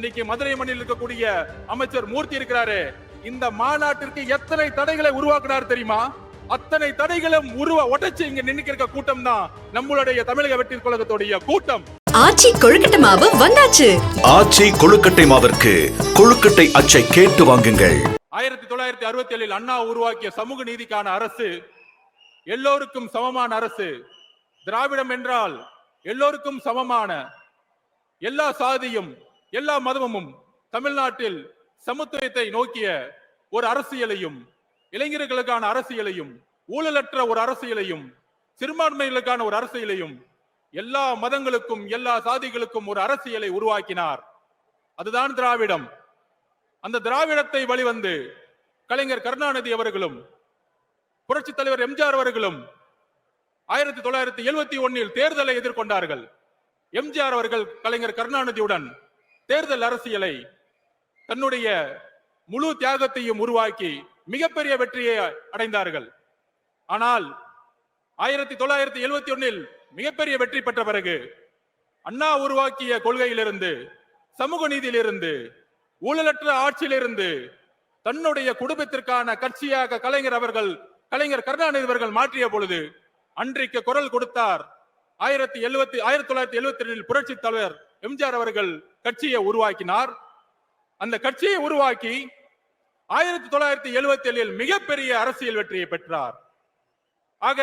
இன்னைக்கு மதுரை மண்ணில் இருக்கக்கூடிய அமைச்சர் மூர்த்தி இருக்கிறாரு. இந்த மாநாட்டிற்கு எத்தனை தடைகளை உருவாக்குனார் தெரியுமா? அத்தனை தடைகளும் உடைச்சு இங்க நின்னுக்கிற கூட்டம் தான் நம்மளுடைய தமிழக வெற்றி கழகத்துடைய கூட்டம். ஆச்சி கொழுக்கட்டை மாவு வந்தாச்சு. ஆச்சி கொழுக்கட்டை மாவிற்கு கொழுக்கட்டை அச்சை கேட்டு வாங்குங்கள். 1967 அண்ணா உருவாக்கிய சமூக நீதிக்கான அரசு, எல்லோருக்கும் சமமான அரசு. திராவிடம் என்றால் எல்லோருக்கும் சமமான, எல்லா சாதியும் எல்லா மதமும் தமிழ்நாட்டில் சமத்துவத்தை நோக்கிய ஒரு அரசியலையும், இளைஞர்களுக்கான அரசியலையும், ஊழலற்ற ஒரு அரசியலையும், சிறுபான்மைகளுக்கான ஒரு அரசியலையும், எல்லா மதங்களுக்கும் எல்லா சாதிகளுக்கும் ஒரு அரசியலை உருவாக்கினார். அதுதான் திராவிடம். அந்த திராவிடத்தை வழிவந்து கலைஞர் கருணாநிதி அவர்களும் புரட்சி தலைவர் எம்ஜிஆர் அவர்களும் 1971 தேர்தலை எதிர்கொண்டார்கள். எம்ஜிஆர் அவர்கள் கலைஞர் கருணாநிதியுடன் தேர்தல் அரசியலை தன்னுடைய முழு தியாகத்தையும் உருவாக்கி மிகப்பெரிய வெற்றியை அடைந்தார்கள். ஆனால் 1971 மிகப்பெரிய வெற்றி பெற்ற பிறகு அண்ணா உருவாக்கிய கொள்கையிலிருந்து, சமூக நீதியிலிருந்து, ஊழலற்ற ஆட்சியிலிருந்து தன்னுடைய குடும்பத்திற்கான கட்சியாக கலைஞர் கருணாநிதி அவர்கள் மாற்றிய பொழுது அன்றைக்கு குரல் கொடுத்தார். 1972 புரட்சி தலைவர் எம்ஜிஆர் அவர்கள் கட்சியை உருவாக்கினார். அந்த கட்சியை உருவாக்கி 1977 மிகப்பெரிய அரசியல் வெற்றியை பெற்றார். ஆக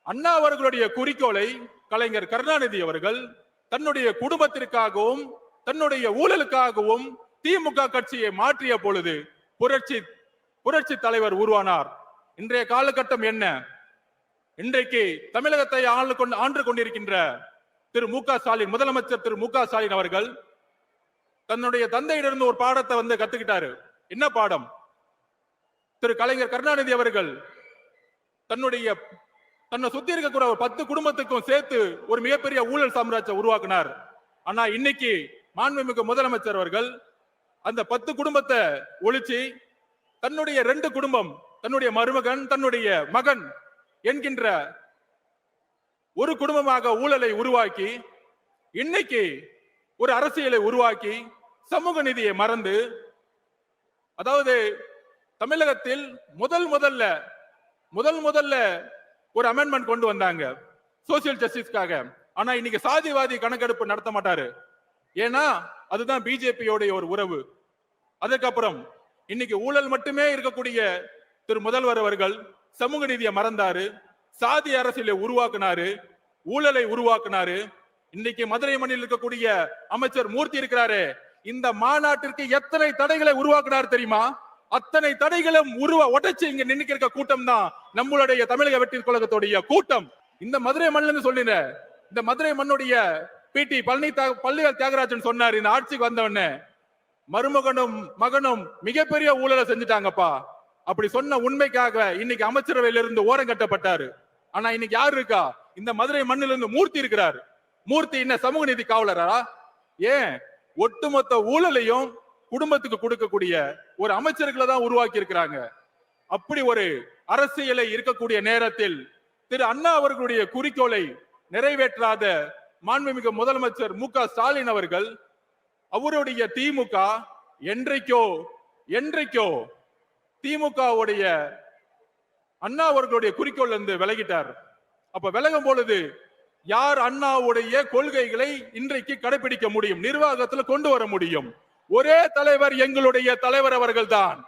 அண்ணா அவர்களுடைய குறிக்கோளை கலைஞர் கருணாநிதி அவர்கள் தன்னுடைய குடும்பத்திற்காகவும் தன்னுடைய ஊழலுக்காகவும் திமுக கட்சியை மாற்றிய பொழுது புரட்சி தலைவர் உருவானார். இன்றைய காலகட்டம் என்ன? இன்றைக்கு தமிழகத்தை ஆண்டு கொண்டிருக்கின்ற திரு மு க ஸ்டாலின், முதலமைச்சர் திரு மு க ஸ்டாலின் அவர்கள் தன்னுடைய தந்தையிலிருந்து ஒரு பாடத்தை கத்துக்கிட்டாரு. என்ன பாடம்? திரு கலைஞர் கருணாநிதி அவர்கள் தன்னை சுத்தி இருக்கக்கூடிய 10 குடும்பத்துக்கும் சேர்த்து ஒரு மிகப்பெரிய ஊழல் சாம்ராஜ்யம் உருவாக்கினார். ஆனா இன்னைக்கு மாண்புமிகு முதலமைச்சர் அவர்கள் அந்த 10 குடும்பத்தை ஒழிச்சு தன்னுடைய 2 குடும்பம், தன்னுடைய மருமகன், தன்னுடைய மகன் என்கின்ற ஒரு குடும்பமாக ஊழலை உருவாக்கி இன்னைக்கு ஒரு அரசியலை உருவாக்கி சமூக நீதியை மறந்து, அதாவது தமிழகத்தில் முதல்ல ஒரு அமெண்ட்மெண்ட் கொண்டு வந்தாங்க சோசியல் ஜஸ்டிஸ்க்காக. ஆனா இன்னைக்கு சாதிவாதி கணக்கெடுப்பு நடத்த மாட்டாரு. ஏன்னா அதுதான் பிஜேபியோட ஒரு உறவு. அதுக்கப்புறம் இன்னைக்கு ஊழல் மட்டுமே இருக்கக்கூடிய திரு முதல்வர் அவர்கள் சமூக நீதியை மறந்தாரு, சாதி அரசியலை உருவாக்குனாரு, ஊழலை உருவாக்குனாரு. இன்னைக்கு மதுரை மண்ணில் இருக்கக்கூடிய அமைச்சர் மூர்த்தி இருக்கிறாரு. இந்த மாநாட்டிற்கு எத்தனை தடைகளை உருவாக்குனார் தெரியுமா? அத்தனை தடைகளும் உடைச்சு இங்க நின்னுக்கிற கூட்டம் தான் நம்மளுடைய தமிழக வெற்றி கழகத்துடைய கூட்டம். இந்த மதுரை மண்ணில் சொல்லின, இந்த மதுரை மண்ணுடைய பிடி பழனிவேல் தியாகராஜன் சொன்னார், இந்த ஆட்சிக்கு வந்தவொடனே மருமகனும் மகனும் மிகப்பெரிய ஊழலை செஞ்சுட்டாங்கப்பா. அப்படி சொன்ன உண்மைக்காக இன்னைக்கு அமைச்சரவையில இருந்து ஓரம் கட்டப்பட்டாரு. ஆனா இன்னைக்கு யாரு இருக்கா? இந்த மதுரை மண்ணில இருந்து மூர்த்தி இருக்கிறாரு. மூர்த்தி என்ன சமூக நீதி காவலரா? ஏன் ஒட்டுமொத்த ஊழலையும் குடும்பத்துக்கு கொடுக்கக்கூடிய ஒரு அமைச்சர்களை தான் உருவாக்கி இருக்கிறாங்க. அப்படி ஒரு அரசியலை இருக்கக்கூடிய நேரத்தில் திரு அண்ணா அவர்களுடைய குறிக்கோளை நிறைவேற்றாத மாண்புமிகு முதலமைச்சர் மு க ஸ்டாலின் அவர்கள் அவருடைய திமுக என்றைக்கோ திமுகவுடைய அண்ணா அவர்களுடைய குறிக்கோள் இருந்து விலகிட்டார். அப்ப விலகும் பொழுது யார் அண்ணாவுடைய கொள்கைகளை இன்றைக்கு கடைபிடிக்க முடியும், நிர்வாகத்துல கொண்டு வர முடியும்? ஒரே தலைவர், எங்களுடைய தலைவர் அவர்கள் தான்.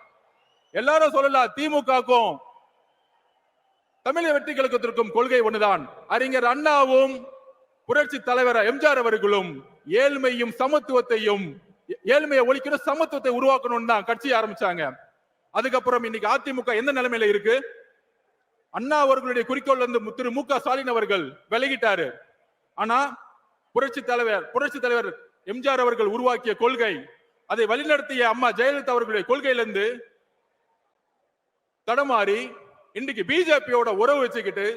எல்லாரும் சொல்லலாம், திமுகக்கும் தமிழக வெற்றி கழகத்திற்கும் கொள்கை ஒண்ணுதான். அறிஞர் அண்ணாவும் புரட்சி தலைவர் எம்ஜிஆர் அவர்களும் ஏழ்மையும் சமத்துவத்தையும், ஏழ்மையை ஒழிக்கணும், சமத்துவத்தை உருவாக்கணும் தான் கட்சி ஆரம்பிச்சாங்க. அதுக்கப்புறம் இன்னைக்கு அதிமுக எந்த நிலைமையில இருக்கு? அண்ணா அவர்களுடைய குறிக்கோள் வந்து திரு மு க ஸ்டாலின் அவர்கள் விலகிட்டாரு. ஆனா புரட்சி தலைவர் எம்ஜிஆர் அவர்கள் உருவாக்கிய கொள்கை, அதை வழிநடத்திய அம்மா ஜெயலலிதா அவர்களுடைய கொள்கையிலிருந்து தடமாறி இன்னைக்கு பிஜேபியோட உறவு வச்சுக்கிட்டு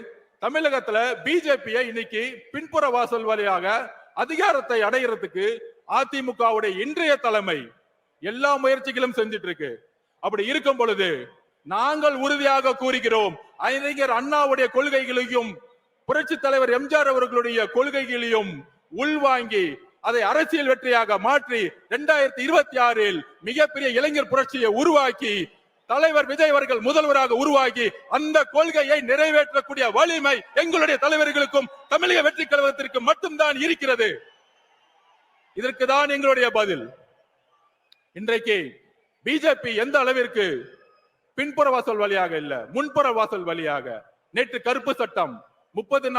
தமிழகத்துல பிஜேபியை இன்னைக்கு பின்புற வாசல் வழியாக அதிகாரத்தை அடைகிறதுக்கு அதிமுகவுடைய இன்றைய தலைமை எல்லா முயற்சிகளும் செஞ்சிட்டு இருக்கு. அப்படி இருக்கும் பொழுது நாங்கள் உறுதியாக கூறுகிறோம், அறிஞர் அண்ணாவுடைய கொள்கைகளையும் புரட்சி தலைவர் எம்ஜிஆர் அவர்களுடைய கொள்கைகளையும் உள்வாங்கி அதை அரசியல் வெற்றியாக மாற்றி 2026 மிகப்பெரிய இளைஞர் புரட்சியை உருவாக்கி தலைவர் விஜய் அவர்கள் முதல்வராக உருவாக்கி அந்த கொள்கையை நிறைவேற்றக்கூடிய வலிமை எங்களுடைய தலைவர்களுக்கும் தமிழக வெற்றி கழகத்திற்கு மட்டும்தான் இருக்கிறது. இதற்கு தான் எங்களுடைய பதில். இன்றைக்கு பிஜேபி எந்த அளவிற்கு பின்புற வாசல் வழியாக இல்ல, முன்புற வாசல் வழியாக நேற்று கருப்பு சட்டம் 30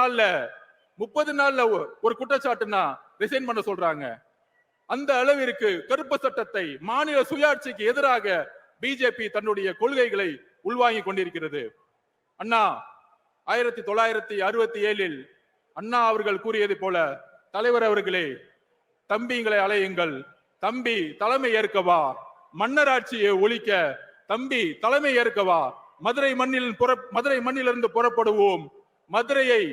நாள்ல ஒரு குற்றச்சாட்டுனா ரிசைன் பண்ண சொல்றாங்க. அந்த அளவிற்கு கருப்பு சட்டத்தை மாநில சுயாட்சிக்கு எதிராக பிஜேபி தன்னுடைய கொள்கைகளை உள்வாங்கி கொண்டிருக்கிறது. அண்ணா 1967 அண்ணா அவர்கள் கூறியது போல, தலைவர் அவர்களே தம்பிங்களை அலையுங்கள், தம்பி தலைமை ஏற்கவா, மன்னராட்சியை ஒழிக்க தம்பி தலைமை ஏற்கவா, மதுரை மண்ணிலிருந்து புறப்படுவோம். மதுரையை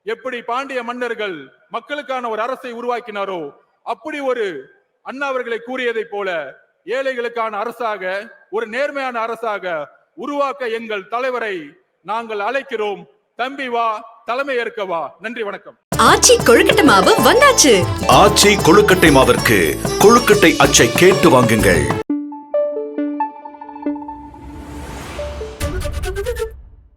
எப்படி பாண்டிய மன்னர்கள் மக்களுக்கான ஒரு அரசை உருவாக்கினாரோ அப்படி ஒரு அண்ணா அவர்களை கூறியதை போல ஏழைகளுக்கான அரசாக, ஒரு நேர்மையான அரசாக உருவாக்க எங்கள் தலைவரை நாங்கள் அழைக்கிறோம். தம்பி வா, தலைமை ஏற்கவா. நன்றி, வணக்கம். ஆச்சி கொழுக்கட்டை மாவு வந்தாச்சு. ஆச்சி கொழுக்கட்டை மாவிற்கு கொழுக்கட்டை அச்சை கேட்டு வாங்குங்கள்.